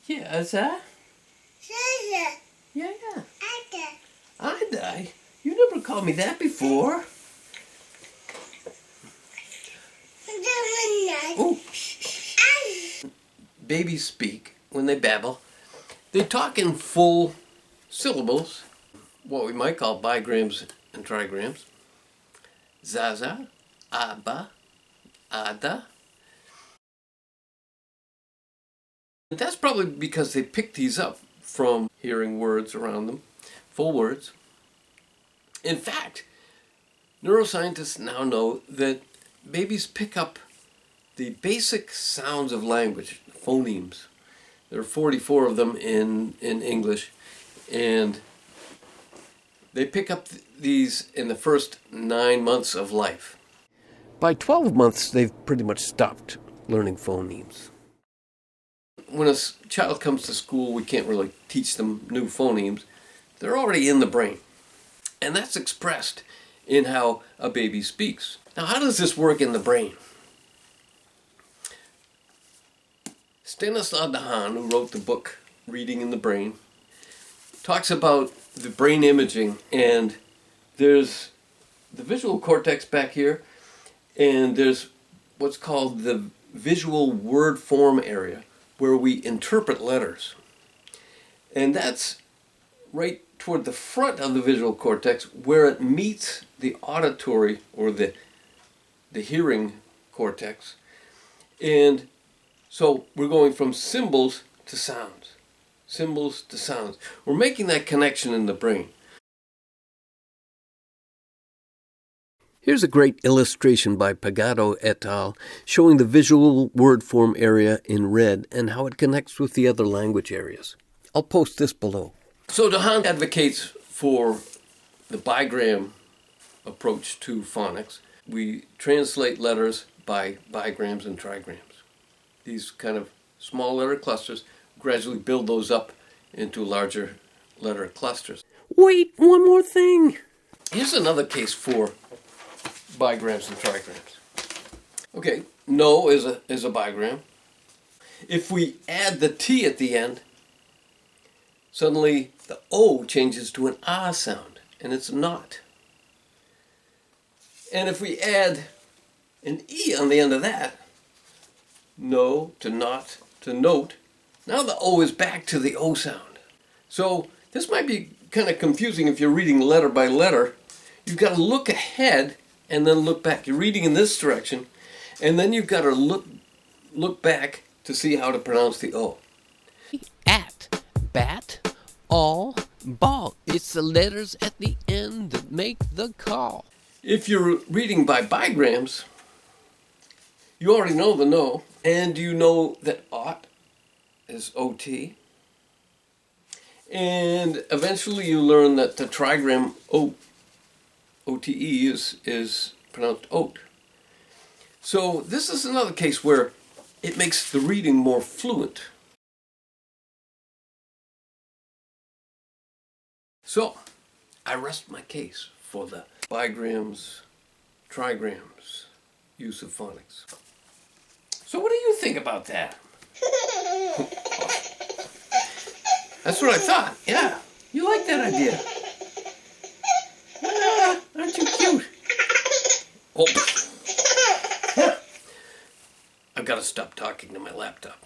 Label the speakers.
Speaker 1: Yeah, sir? Yeah. Ada? You never called me that before. Oh, babies speak when they babble. They talk in full syllables, what we might call bigrams and trigrams. Zaza, Abba, Ada. And that's probably because they picked these up from hearing words around them, full words. In fact, neuroscientists now know that babies pick up the basic sounds of language, phonemes. There are 44 of them in English, and they pick up these in the first 9 months of life. By 12 months, they've pretty much stopped learning phonemes. When a child comes to school, we can't really teach them new phonemes. They're already in the brain. And that's expressed in how a baby speaks. Now, how does this work in the brain? Stanislaw Dehaene, who wrote the book Reading in the Brain, talks about the brain imaging, and there's the visual cortex back here, and there's what's called the visual word form area, where we interpret letters. And that's right toward the front of the visual cortex, where it meets the auditory or the hearing cortex. And so we're going from symbols to sounds. Symbols to sounds. We're making that connection in the brain. Here's a great illustration by Pagano et al. Showing the visual word form area in red and how it connects with the other language areas. I'll post this below. So Dehaene advocates for the bigram approach to phonics. We translate letters by bigrams and trigrams. These kind of small letter clusters gradually build those up into larger letter clusters. Wait, one more thing. Here's another case for bigrams and trigrams. Okay, no is a bigram. If we add the T at the end, suddenly the O changes to an ah sound, and it's not. And if we add an E on the end of that, no to not to note, now the O is back to the O sound. So this might be kind of confusing if you're reading letter by letter. You've got to look ahead and then look back. You're reading in this direction, and then you've got to look back to see how to pronounce the O.
Speaker 2: At, bat, all, ball. It's the letters at the end that make the call.
Speaker 1: If you're reading by bigrams, you already know the no, and you know that ought is OT. And eventually you learn that the trigram OTE is pronounced oat. So this is another case where it makes the reading more fluent. So I rest my case for the bigrams, trigrams use of phonics. So what do you think about that? That's what I thought. Yeah, you like that idea. Aren't you cute? Oh. I've got to stop talking to my laptop.